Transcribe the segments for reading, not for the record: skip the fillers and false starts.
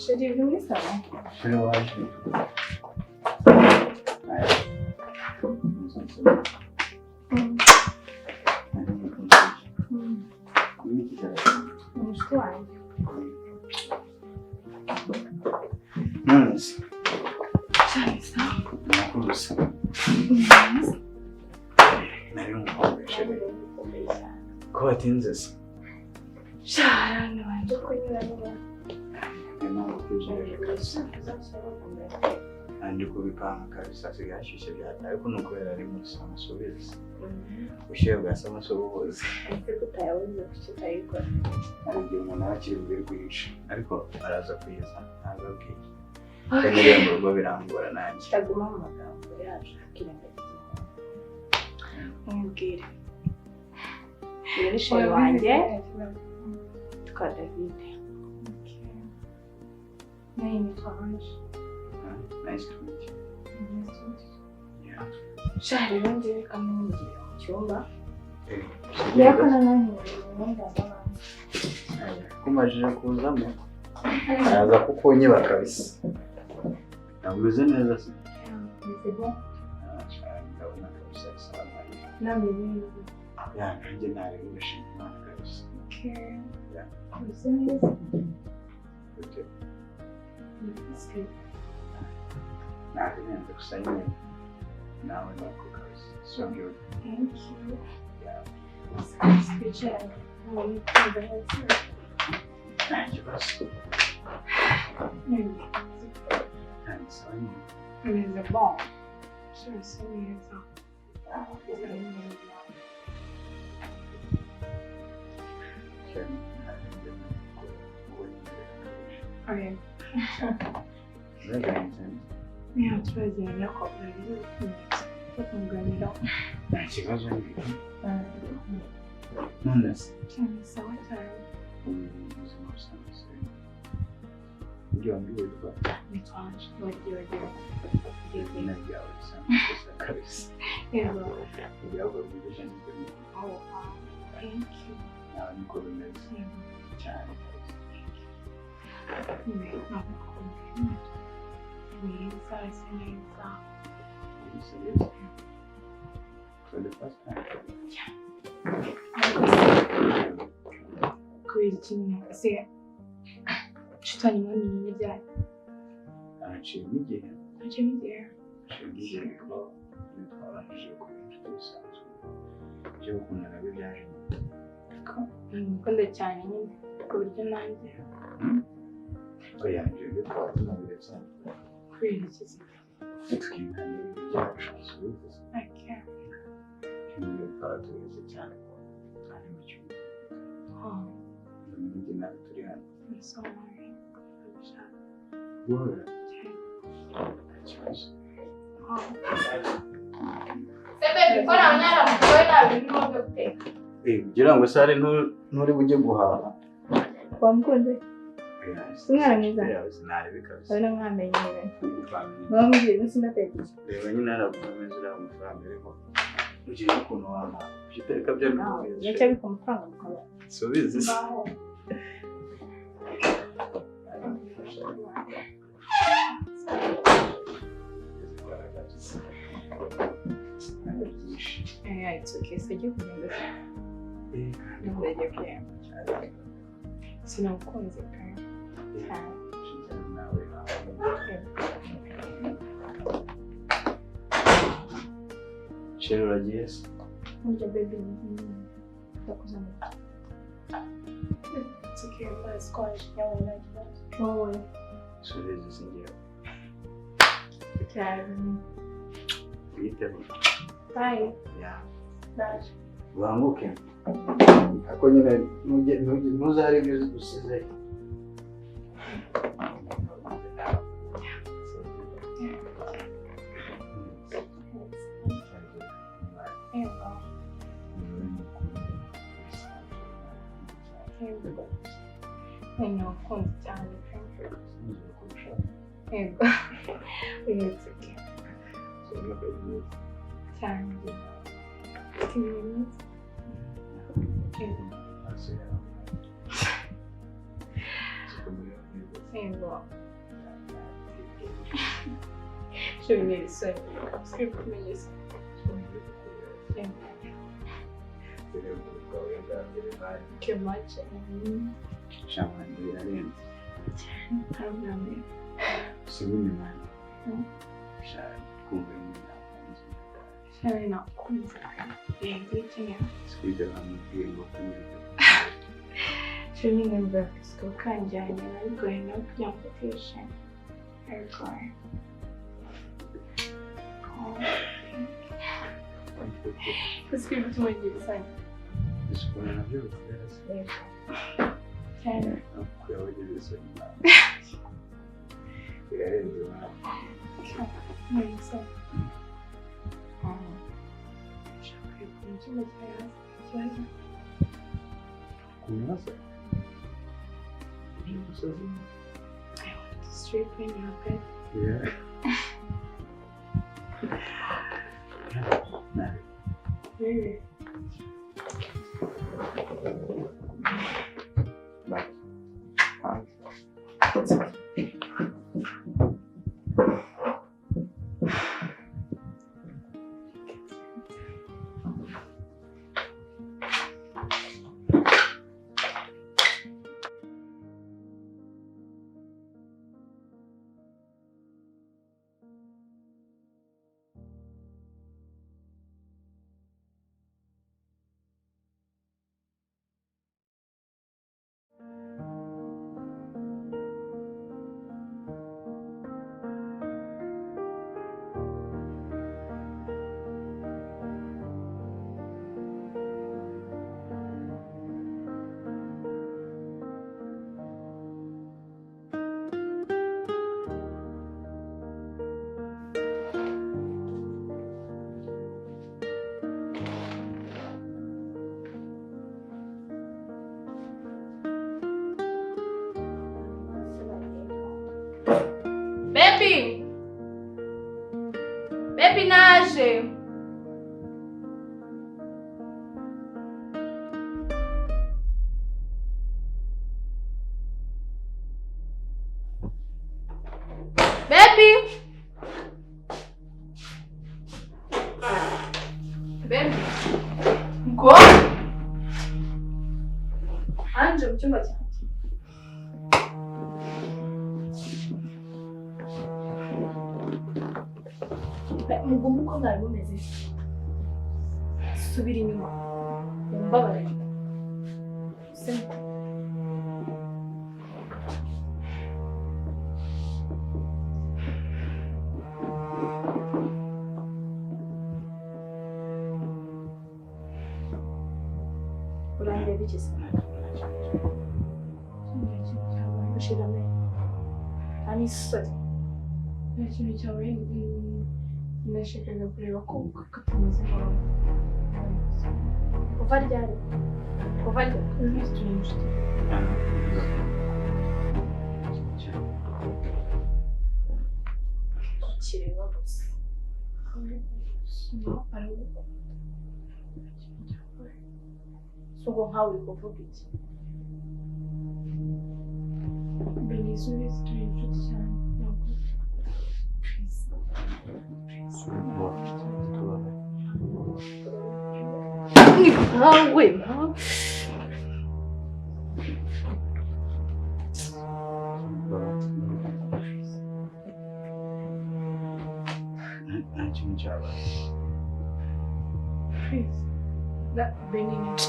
Sheri uri muri salo? Sheri waje. Umushuti wanjye. Nonese. Cyahise. Nakurusa. Nari umukobwa Sheri. Ko watinze se? Shara nabanje kunyuramo. Andi kubipanga kabisa sigashyushye byata ariko nuko yarari muri sama subiza. Ushiye bwasama sobuhoze. Ese kutayabuze kucyitayiko. Ariko umuntu akiri mbere kwica ariko araza kwiza ntabwo bwiye. Kandi mu rugo birangora nanjye. Taguma mu magambo yacu kirengagiza. Mwibwire. Yari sheri wanjye. Twa David. Naye nitwa Ange. Nice to meet you. Nice to meet you. Yeah. Shari rero kamungira mu cyumba. Yeah. Yakona nanjye ndabona. Kumajije kuzamo. Araza kukunyiba kabisa. Nabuze neza se. Bisebo. Ndabona kabisa salama. Namwe Ya nanjye nari ubashimira kabisa. Okay. Yeah. Bisebo. Okay. It's good. Ntabwo nenda gusa nyine nawe nuko kabisa. So good. Thank you. Yeah. Speaker. When you come back. Thank you, boss. Thanks. Mais bon. Je sais mieux ça. Okay. Yeah, turagenda ko bari kuganira. Nta kibazo none se Cyane sawa cyane. ubuzima busanzwe ibyo wambwirwa Nitwanje wagiye izina ryawe risanzwe kabisa Yego. ibyago bwije n'ibyo Oh, wow. Thank you. nawe niko bimeze cyane Neza, asa neza. kabisa. For the first time. Kubera ikintu ese tutari mu bintu byayo. Aciyemo igihe. Aciyemo igihe. Aciyemo igihe ko twabashije kuba inshuti bisanzwe. Ibyo gukunda nabyo byaje Ko ngukunda cyane nyine ku buryo nanjye. Oya ibyo twatunabire cyane. Kubera iki se? Tukiganira ibyacu bisubiza. Okay. Ibyo twatubize cyane. Ari mu cyumba. Oh. N'indi nawe turi hano. I'm sorry. Guhora. Nta kibazo. Sebe bikora abanyara mukore nabintu byo guteka. Kugira ngo sare nturi bujye guhaha. Wamukunze? Umwana mwiza. Sinari kabisa. Abana mwamenyere. Bamubwiye sinatekereje. Reba nyine arakomeza uriya amafaranga ariko ugiye ukuntu waha. Ibyo uteka byo bikomeza. Nicyo bika amafaranga mukaba. Subizi se. Yeah, it's okay. So you can do that. Sinakunze pe. Sheri uragiye se? Unja baby ndakuzana. It's okay, but squash yawe like wowe. Subizi singiye. Cyane. Witeho. Bye. Yeah. Bye. Banguke. Ako nyine ntuzare ibyo usize. Não, conta, Ego. It's okay. Time. 2 minutes. Ego. Je vais le seul. Parce que vous me laissez. Que match. Chamani birarenze. Harabura. Subini mwana. Shari kumva nyina. Shari na kumva. Yego kimwe. Skwije bamubwiye ngo kumwereka. Je nyine mbafiswe kanjyanye ariko no kugira ngo mfishe. Ariko. Parce que tu m'as dit ça. Je connais la vie, vous savez. Cyane. Kuyabageza isoni. Birarenze mwana. Muri so. Shaka kumukina cyane. Kumasa. Umusazi. I want to straight in your bed. Yeah. No. Really? Bye. Baby naje. Baby. Baby. Ngo. Anje mu cyumba cyanjye. Mugumu ko bwari bumeze subira inyuma mbabarira urangiye bigeze ushirame ani sori n'ikintu cyawe nashakaga kureba ko katameze nkaho kuva ryari inshuti kireba gusa sugo nkawe kuvuga iki Biragira turi inshuti cyane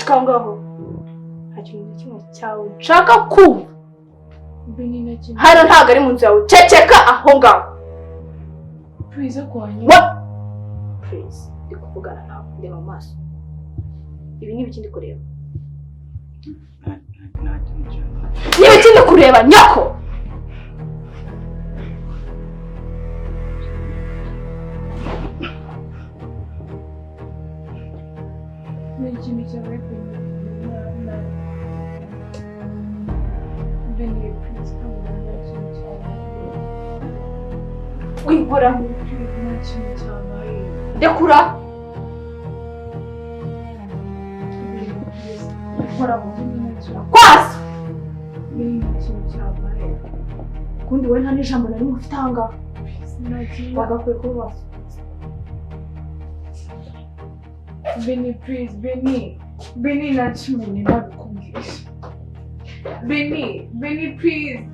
nkawe ngaho nta kintu na kimwe cyawe nshaka kumva hano ntabwo ari mu nzu yawe ceceka aho ngaho Please akwanya. What? Please, ndi kuvugana nawe ndeba mu maso. Ibi ni ibiki ndi kureba? Ni ibiki ndi kureba nyoko? Ni ikintu cyawe pe. Beni please come on. Wikora Nta kintu cyabaye. ndekura. Ukora mu by'inzu. Kwasa. Beni kintu cyabaye. Kundi wowe nta n'ijambo na rimwe ufite aha ngaha. Nagiye. Bagakwiye kuba basa. Beni, please, Beni. Beni, nakimenye nabikubwisha. Beni, please.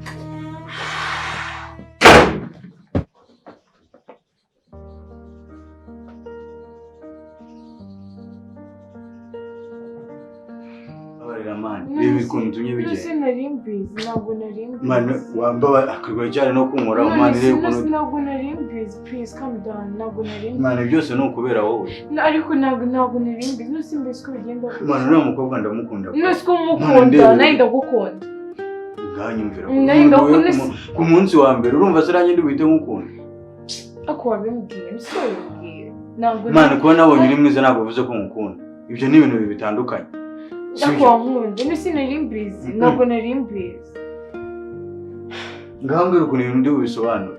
Man, bibi kuntumye bigenda. Nose nari mbizi, ntabwo nari mbizi. Man, wamba akagwa cyane no kunkora man rero kuntu. Ntabwo nari mbizi, please calm down. Ntabwo nari mbizi. Man, byose no kubera wowe. Ariko ntabwo nari mbizi. Nose mbizi ko bigenda. Man, uriya mukobwa ndamukunda. Nose ko mukunda, nawe ndagukunda. Nganyumvira. Ku munsi wa mbere urumva seranye ndi wite nkukunda. Ako wabimbwiye, mbwiye. Ntabwo. Man, kuba nabonye uri mwiza ntabwo bivuze ko nkukunda. Ibyo ni ibintu bitandukanye. Ako nkunda, nose nari mbizi, ntabwo nari mbizi. Ngambwira ukuntu ibintu ndi bubisobanura.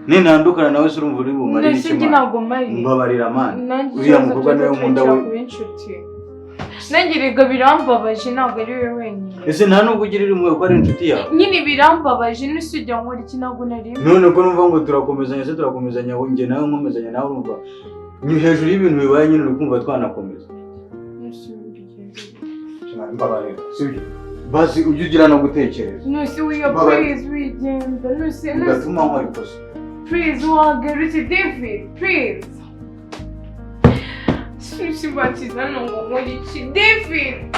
Nintandukana nawe se urumva uri bumare iki? Nose ntabwo mari. Mbabarira man. Uriya mukobwa nawe nkunda we. Nangirega birambabaje ntabwo ari we wenyine. Ese nta nubwo ugirira impuhwe ko ari inshuti yawe. Nyine birambabaje n'usujya nkora iki ntabwo nari. None ko numva ngo turakomezanya njye nawe nkomezanya nawe urumva. Ni hejuru y'ibintu bibaye nyine uri kumva twanakomeza. Mbabarira, sibyo? Basi ujye ugira no gutekereza. Nose wiya please wigenda. Nose ndatuma nkora ikosa. Please wagarutse David, please. Sibatiza no nkora iki David.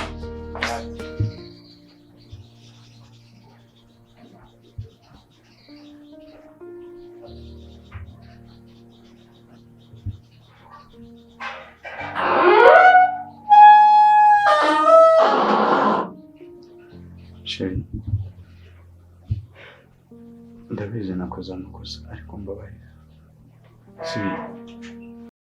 Sheri, ndabizi nakoze amakosa ariko mbabarira. Sibyo?